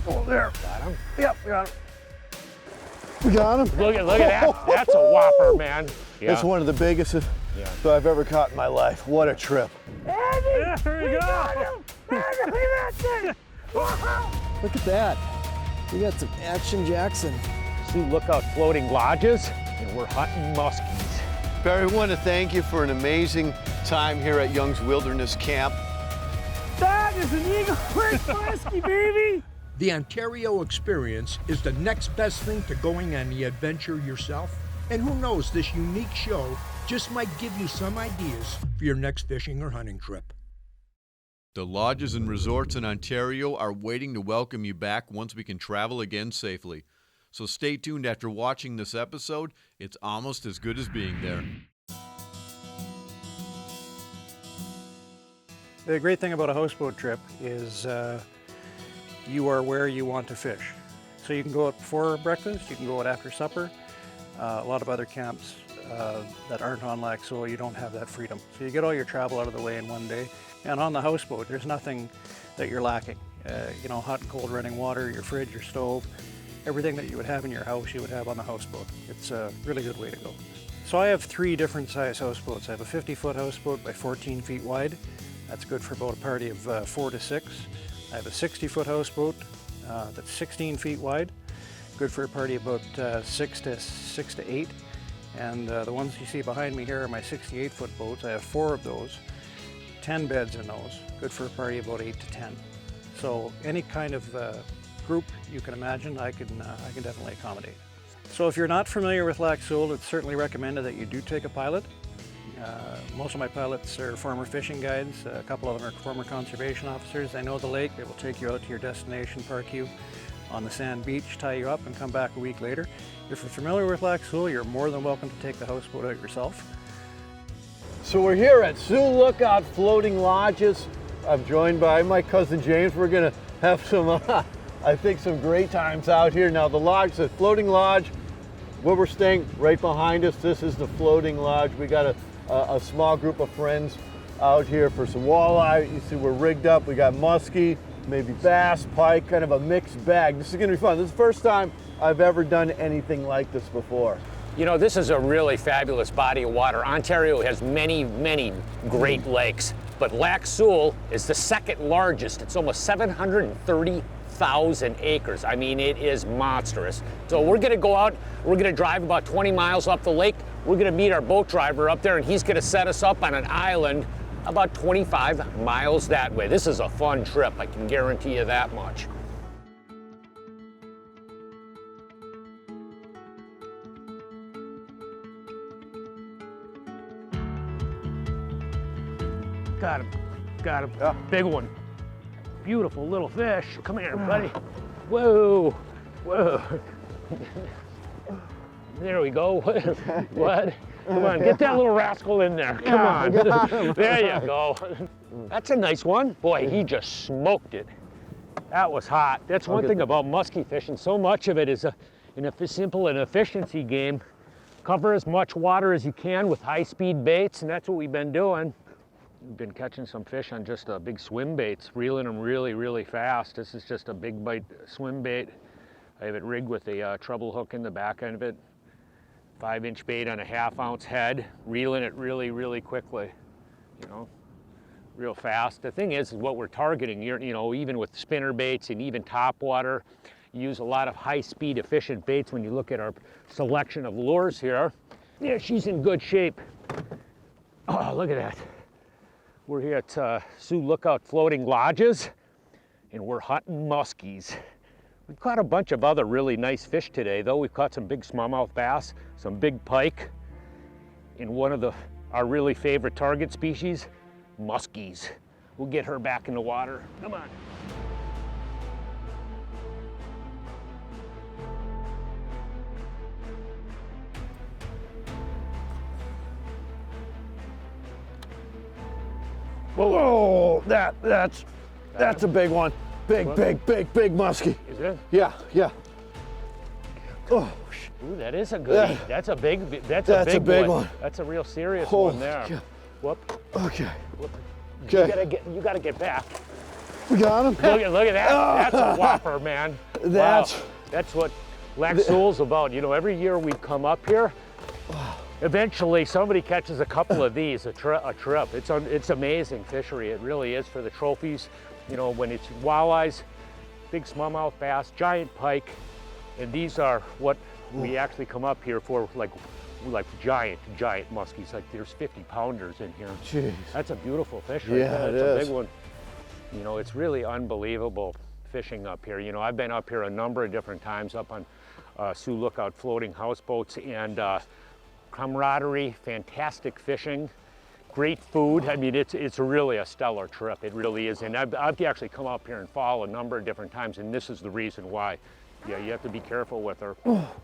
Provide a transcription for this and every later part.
Oh, there. Got him? Yep, we got him. We got him. Look at that. That's a whopper, man. Yeah. It's one of the biggest I've ever caught in my life. What a trip. There we go. Look at that. We got some action, Jackson. Sioux Lookout floating lodges, and we're hunting muskies. Perry, I want to thank you for an amazing time here at Young's Wilderness Camp. That is an Eagle Creek muskie, baby. The Ontario experience is the next best thing to going on the adventure yourself. And who knows, this unique show just might give you some ideas for your next fishing or hunting trip. The lodges and resorts in Ontario are waiting to welcome you back once we can travel again safely. So stay tuned after watching this episode. It's almost as good as being there. The great thing about a houseboat trip is you are where you want to fish. So you can go out before breakfast, you can go out after supper. A lot of other camps that aren't on Lac Seul, you don't have that freedom. So you get all your travel out of the way in one day. And on the houseboat, there's nothing that you're lacking. You know, hot and cold running water, your fridge, your stove, everything that you would have in your house, you would have on the houseboat. It's a really good way to go. So I have 3 different size houseboats. I have a 50-foot houseboat by 14 feet wide. That's good for about a party of 4 to 6. I have a 60-foot houseboat that's 16 feet wide, good for a party about 6 to 8. And the ones you see behind me here are my 68-foot boats. I have 4 of those, 10 beds in those, good for a party of about 8 to 10. So any kind of group you can imagine, I can definitely accommodate. So if you're not familiar with Lac Seul, it's certainly recommended that you do take a pilot. Most of my pilots are former fishing guides. A couple of them are former conservation officers. They know the lake. They will take you out to your destination, park you on the sand beach, tie you up, and come back a week later. If you're familiar with Lac Seul, you're more than welcome to take the houseboat out yourself. So we're here at Sioux Lookout Floating Lodges. I'm joined by my cousin James. We're gonna have some, I think, some great times out here. Now the lodge, the floating lodge, where we're staying right behind us, this is the floating lodge. We got a small group of friends out here for some walleye. You see we're rigged up. We got muskie, maybe bass, pike, kind of a mixed bag. This is gonna be fun. This is the first time I've ever done anything like this before. You know, this is a really fabulous body of water. Ontario has many, many great lakes, but Lac Seul is the second largest. It's almost 730,000 acres. I mean, it is monstrous. So we're gonna go out, we're gonna drive about 20 miles up the lake. We're gonna meet our boat driver up there, and he's gonna set us up on an island about 25 miles that way. This is a fun trip, I can guarantee you that much. Got him, got him. Yeah. Big one. Beautiful little fish. Come here, buddy. Whoa, whoa. There we go. What? Come on, get that little rascal in there. Come on. There you go. That's a nice one. Boy, he just smoked it. That was hot. That's one thing about musky fishing. So much of it is a simple and efficiency game. Cover as much water as you can with high-speed baits, and that's what we've been doing. We've been catching some fish on just big swim baits, reeling them really, really fast. This is just a big bite swim bait. I have it rigged with a treble hook in the back end of it. 5-inch bait on a 1/2 ounce head, reeling it really, really quickly, you know, real fast. The thing is what we're targeting, you know, even with spinner baits and even topwater, you use a lot of high-speed, efficient baits when you look at our selection of lures here. Yeah, she's in good shape. Oh, look at that. We're here at Sioux Lookout Floating Lodges, and we're hunting muskies. We've caught a bunch of other really nice fish today, though. We've caught some big smallmouth bass, some big pike, and one of our really favorite target species, muskies. We'll get her back in the water. Come on. Whoa, that's a big one. Big muskie. Is it? Yeah. Oh, ooh, that is a good. Yeah. That's a big one. That's a real serious one there. God. Whoop. Okay. Whoop. Okay. You gotta get back. We got him. Look at that. That's a whopper, man. That's- Wow. That's what Lac Seul's about. You know, every year we come up here, eventually somebody catches a couple of these, a trip. It's amazing fishery. It really is for the trophies. You know, when it's walleyes, big smallmouth bass, giant pike, and these are what we actually come up here for, like giant muskies. Like there's 50-pounders in here. Jeez. That's a beautiful fish right Yeah, there. it It's a is. big one. You know, it's really unbelievable fishing up here. You know, I've been up here a number of different times up on Sioux Lookout floating houseboats, and camaraderie, fantastic fishing, great food. I mean, it's really a stellar trip. It really is. And I've actually come up here in fall a number of different times, and this is the reason why. Yeah, you have to be careful with her.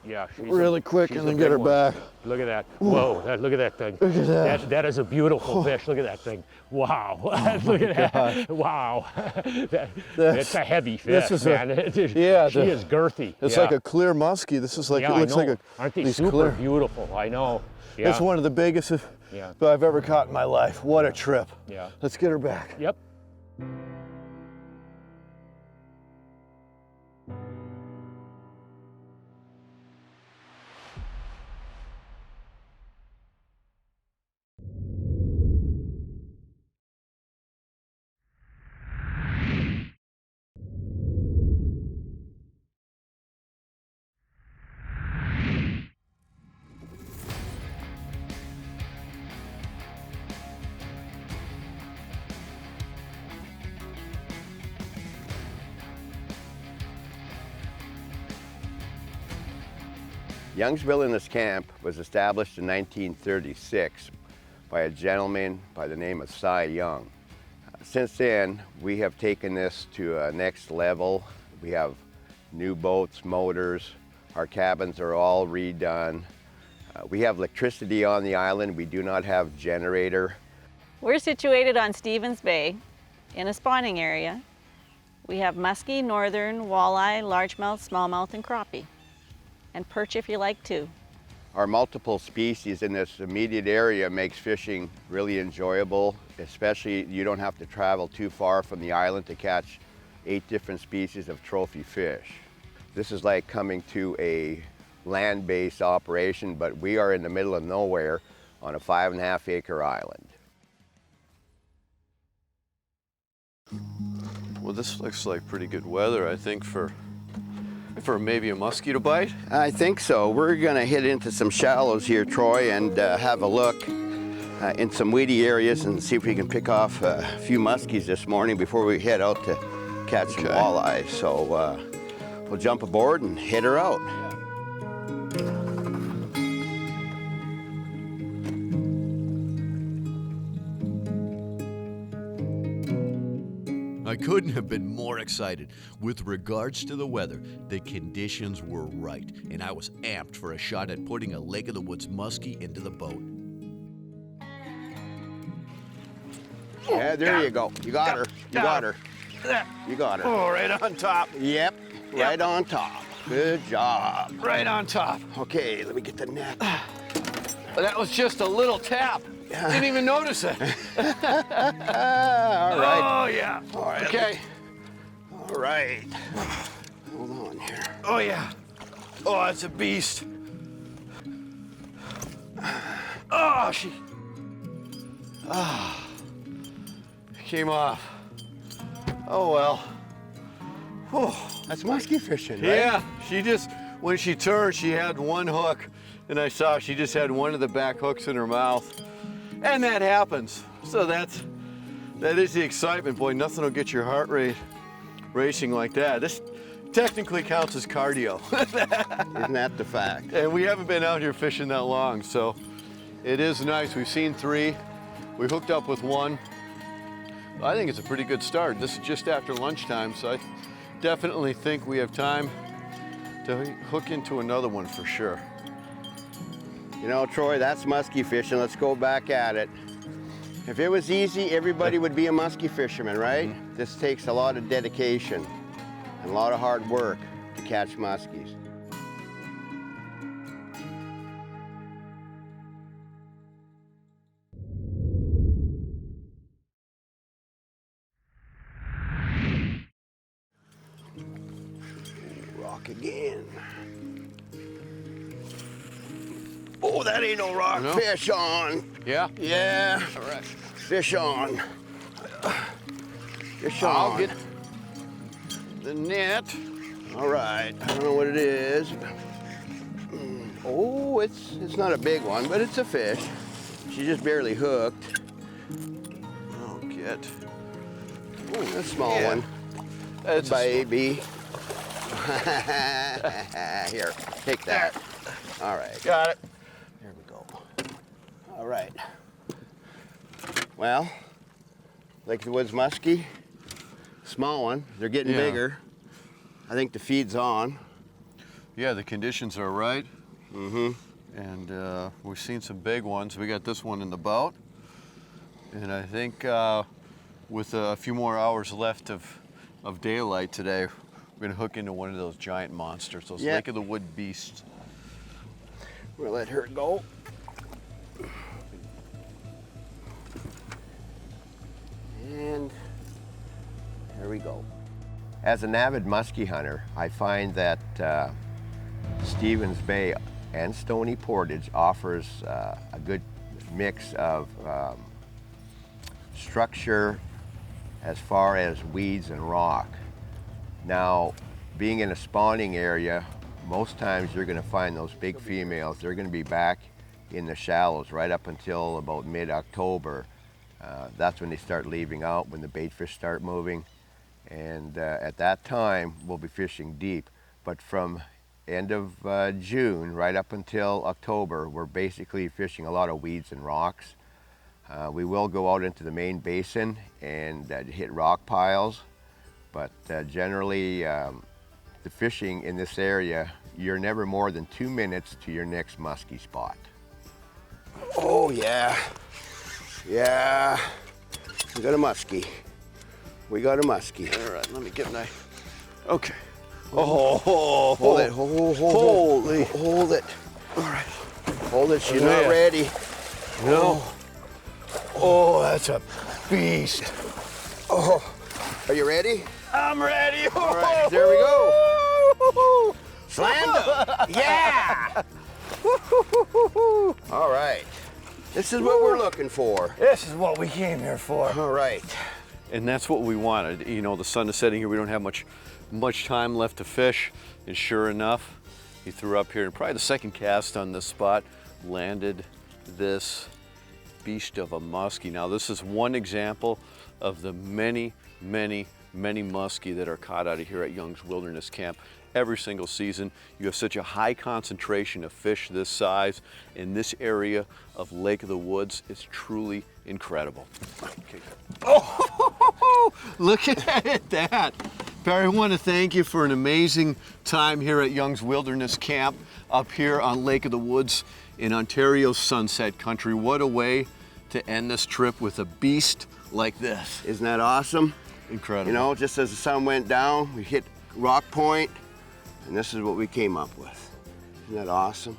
Yeah, she's Really quick she's and a then big get her one. back. Look at that. Whoa, look at that thing. Look at that. That is a beautiful fish. Look at that thing. Wow. Look at that. Wow. That's a heavy fish, this is man. yeah, she is girthy. It's Yeah. like a clear muskie. This is like, Yeah, it looks I know. like Aren't they these super clear. beautiful? I know. Yeah. It's one of the biggest Yeah. I've ever caught in my life. What a trip. Yeah. Let's get her back. Yep. Young's Wilderness Camp was established in 1936 by a gentleman by the name of Ty Sjodin. Since then, we have taken this to a next level. We have new boats, motors. Our cabins are all redone. We have electricity on the island. We do not have generator. We're situated on Stevens Bay in a spawning area. We have musky, northern, walleye, largemouth, smallmouth, and crappie. And perch if you like too. Our multiple species in this immediate area makes fishing really enjoyable, especially you don't have to travel too far from the island to catch 8 different species of trophy fish. This is like coming to a land-based operation, but we are in the middle of nowhere on a 5.5 acre island. Well, this looks like pretty good weather, I think, for maybe a mosquito bite. I think so. We're gonna hit into some shallows here, Troy, and have a look in some weedy areas and see if we can pick off a few muskies this morning before we head out to catch some walleyes. So we'll jump aboard and hit her out. I couldn't have been more excited. With regards to the weather, the conditions were right, and I was amped for a shot at putting a Lake of the Woods muskie into the boat. Yeah, there you go. You got her. You got her. You got her. Oh, right on top. Yep, right on top. Good job. Right on top. Okay, let me get the net. That was just a little tap. Didn't even notice it. All right. Oh, yeah. All right. Okay. All right. Hold on here. Oh, yeah. Oh, that's a beast. Oh, she came off. Oh, well. Whew. That's musky fishing, right? Yeah, she just, when she turned, she had one hook, and I saw she just had one of the back hooks in her mouth. And that happens. So that is the excitement. Boy, nothing will get your heart rate racing like that. This technically counts as cardio. Isn't that the fact? And we haven't been out here fishing that long, so it is nice. We've seen 3. We hooked up with 1. I think it's a pretty good start. This is just after lunchtime, so I definitely think we have time to hook into another one for sure. You know, Troy, that's musky fishing. Let's go back at it. If it was easy, everybody would be a musky fisherman, right? This takes a lot of dedication and a lot of hard work to catch muskies. rock again. Oh, that ain't no rock. No? Fish on. Yeah? Yeah. All right. Fish on. Fish on. I'll get the net. All right. I don't know what it is. Oh, it's not a big one, but it's a fish. She's just barely hooked. I'll get. A small one. That's Baby. Here, take that. All right. Got it. Here we go. All right. Well, Lake of the Woods muskie, small one. They're getting Yeah. bigger. I think the feed's on. Yeah, the conditions are right. Mm-hmm. And we've seen some big ones. We got this one in the boat. And I think with a few more hours left of daylight today, we're gonna hook into one of those giant monsters, those Yeah. Lake of the Wood beasts. We'll let her go. And there we go. As an avid muskie hunter, I find that Stevens Bay and Stony Portage offers a good mix of structure as far as weeds and rock. Now, being in a spawning area, most times you're going to find those big females. They're going to be back in the shallows right up until about mid-October. That's when they start leaving out, when the bait fish start moving. And at that time, we'll be fishing deep. But from end of June right up until October, we're basically fishing a lot of weeds and rocks. We will go out into the main basin and hit rock piles. But generally, the fishing in this area, you're never more than 2 minutes to your next muskie spot. Oh yeah, yeah, we got a muskie. We got a muskie. All right, let me get my. Okay. Hold it, hold it. All right. Hold it, she's Oh, not yeah. ready. No. Oh, that's a beast. Oh, are you ready? I'm ready. All right, there we go. Slammed up. Yeah. All right. This is what we're looking for. This is what we came here for. All right. And that's what we wanted. You know, the sun is setting here. We don't have much time left to fish. And sure enough, he threw up here, and probably the second cast on this spot landed this beast of a muskie. Now, this is one example of the many muskie that are caught out of here at Young's Wilderness Camp. Every single season, you have such a high concentration of fish this size in this area of Lake of the Woods. It's truly incredible. Okay. Oh, look at that. Perry, I want to thank you for an amazing time here at Young's Wilderness Camp up here on Lake of the Woods in Ontario's Sunset Country. What a way to end this trip with a beast like this. Isn't that awesome? Incredible. You know, just as the sun went down, we hit Rock Point, and this is what we came up with. Isn't that awesome?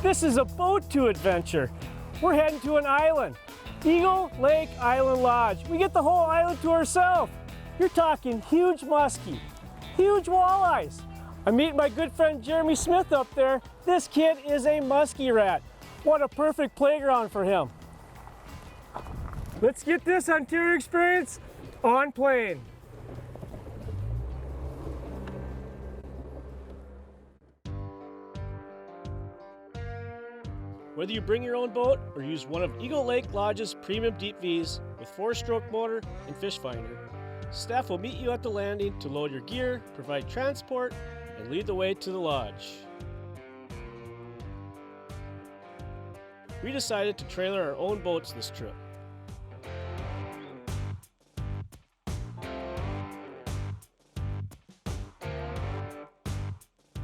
This is a boat to adventure. We're heading to an island, Eagle Lake Island Lodge. We get the whole island to ourselves. You're talking huge muskie, huge walleyes. I'm meeting my good friend Jeremy Smith up there. This kid is a muskie rat. What a perfect playground for him. Let's get this Ontario experience on plane. Whether you bring your own boat or use one of Eagle Lake Lodge's premium deep V's with 4-stroke motor and fish finder, staff will meet you at the landing to load your gear, provide transport, and lead the way to the lodge. We decided to trailer our own boats this trip.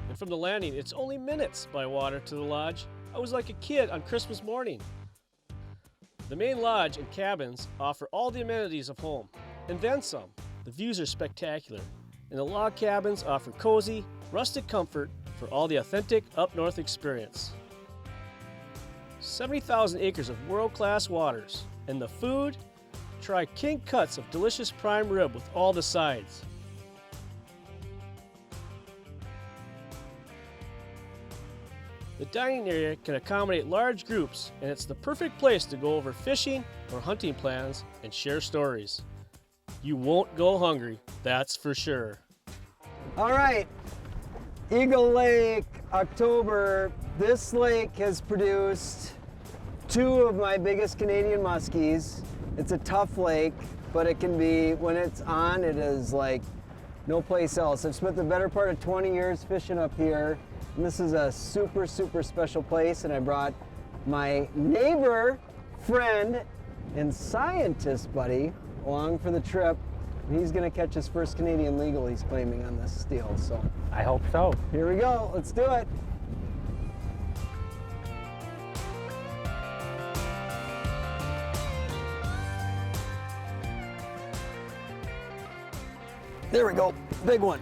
And from the landing, it's only minutes by water to the lodge. I was like a kid on Christmas morning. The main lodge and cabins offer all the amenities of home, and then some. The views are spectacular. and the log cabins offer cozy, rustic comfort for all the authentic up-north experience. 70,000 acres of world-class waters, and the food? Try king cuts of delicious prime rib with all the sides. The dining area can accommodate large groups, and it's the perfect place to go over fishing or hunting plans and share stories. You won't go hungry, that's for sure. All right, Eagle Lake, October. This lake has produced 2 of my biggest Canadian muskies. It's a tough lake, but it can be, when it's on, it is like no place else. I've spent the better part of 20 years fishing up here, and this is a super, super special place, and I brought my neighbor, friend, and scientist buddy along for the trip. He's gonna catch his first Canadian legal, he's claiming, on this deal, so. I hope so. Here we go, let's do it. There we go, big one.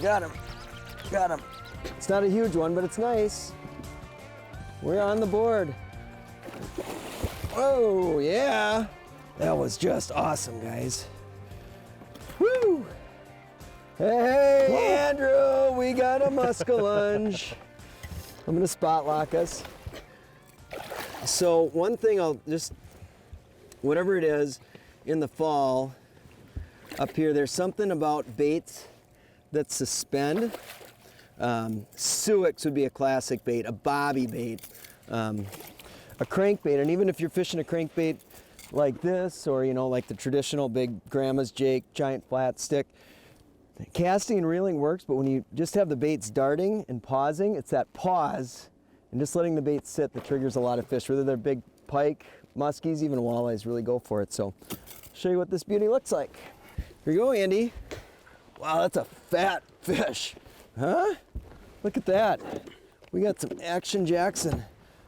Got him, got him. It's not a huge one, but it's nice. We're on the board. Whoa, yeah. That was just awesome, guys. Woo! Hey, Andrew, we got a muskellunge. I'm gonna spot lock us. So one thing I'll just, whatever it is, in the fall, up here, there's something about baits that suspend. Suics would be a classic bait, a bobby bait, a crankbait, and even if you're fishing a crankbait like this, or you know, like the traditional big grandma's jake, giant flat stick, casting and reeling works, but when you just have the baits darting and pausing, it's that pause and just letting the bait sit that triggers a lot of fish, whether they're big pike, muskies, even walleyes really go for it. So I'll show you what this beauty looks like. Here you go, Andy. Wow, that's a fat fish. Huh? Look at that. We got some action Jackson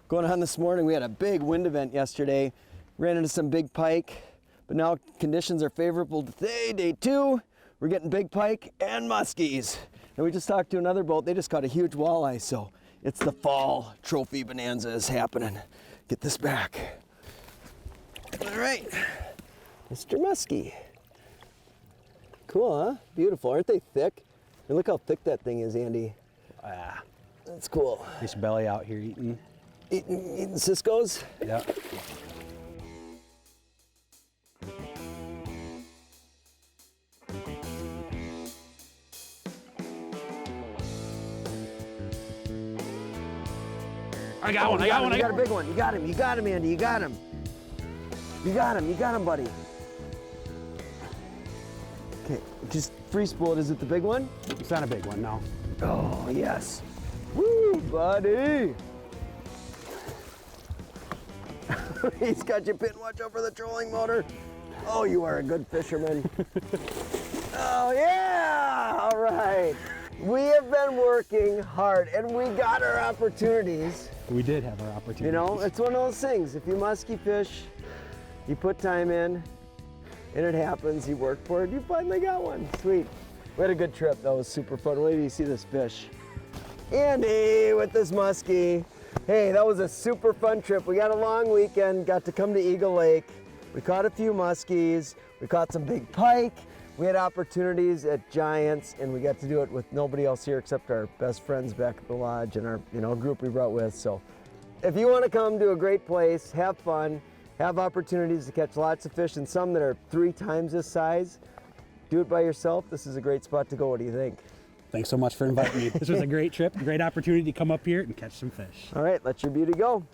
going on this morning. We had a big wind event yesterday. Ran into some big pike, but now conditions are favorable today, day 2. We're getting big pike and muskies. And we just talked to another boat. They just caught a huge walleye, so it's the fall trophy bonanza is happening. Get this back. All right, Mr. Musky. Cool, huh? Beautiful, aren't they thick? And look how thick that thing is, Andy. That's cool. Nice belly out here eating. Eating Cisco's? Yeah. I got one, I got one. You got a big one. You got him, Andy, you got him. You got him, buddy. Okay, just free spool it. Is it the big one? It's not a big one, no. Oh, yes. Woo, buddy. He's got your pin. Watch out for the trolling motor. Oh, you are a good fisherman. Oh, yeah. All right. We have been working hard, and we got our opportunities. We did have our opportunities. You know, it's one of those things. If you musky fish, you put time in, and it happens. You work for it, you finally got one. Sweet. We had a good trip. That was super fun. Wait till you see this fish. Andy with this muskie. Hey, that was a super fun trip. We got a long weekend, got to come to Eagle Lake. We caught a few muskies. We caught some big pike. We had opportunities at Giants, and we got to do it with nobody else here except our best friends back at the lodge and our group we brought with. So if you want to come to a great place, have fun, have opportunities to catch lots of fish, and some that are 3 times this size, do it by yourself. This is a great spot to go. What do you think? Thanks so much for inviting me. This was a great trip, a great opportunity to come up here and catch some fish. All right, let your beauty go.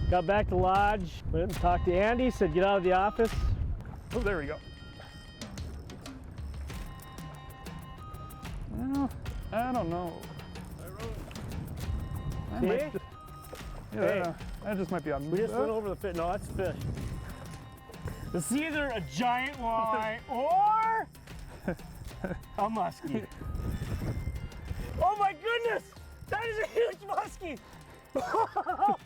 Got back to lodge, went and talked to Andy, said get out of the office. Oh, there we go. Well, I don't know. See? Yeah, that just might be on. We just went over the fish. No, that's fish. It's either a giant walleye or a muskie. Oh my goodness! That is a huge muskie! That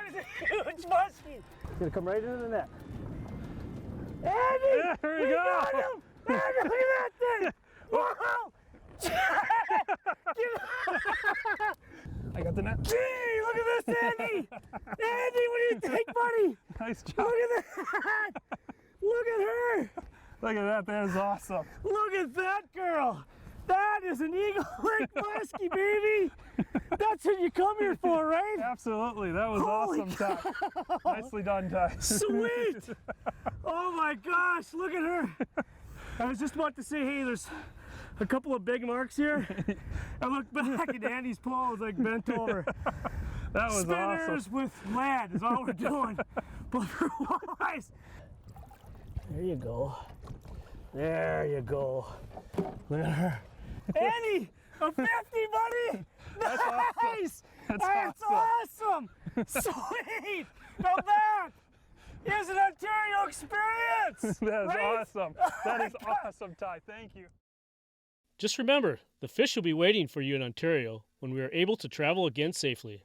is a huge muskie. It's gonna come right into the net. Andy! There we go. Got him! Andy, look at that thing! Wow! I got the net. Gee, look at this, Andy! Andy, what do you think, buddy? Nice job. Look at that! Look at her! Look at that. That is awesome. Look at that girl! That is an Eagle Lake muskie, baby! That's what you come here for, right? Absolutely. That was Holy awesome, Ty. Nicely done, Ty. Sweet! Oh my gosh, look at her! I was just about to say, hey, there's a couple of big marks here. I look back and Andy's pole is like bent over. That was Spinners awesome. with lead is all we're doing. But for walleyes. There you go. There you go. Look at her. Andy, a 50, buddy! That's Nice! That's awesome! Sweet! Now that is an Ontario experience! That is right? awesome. That is awesome, Ty. Thank you. Just remember, the fish will be waiting for you in Ontario when we are able to travel again safely.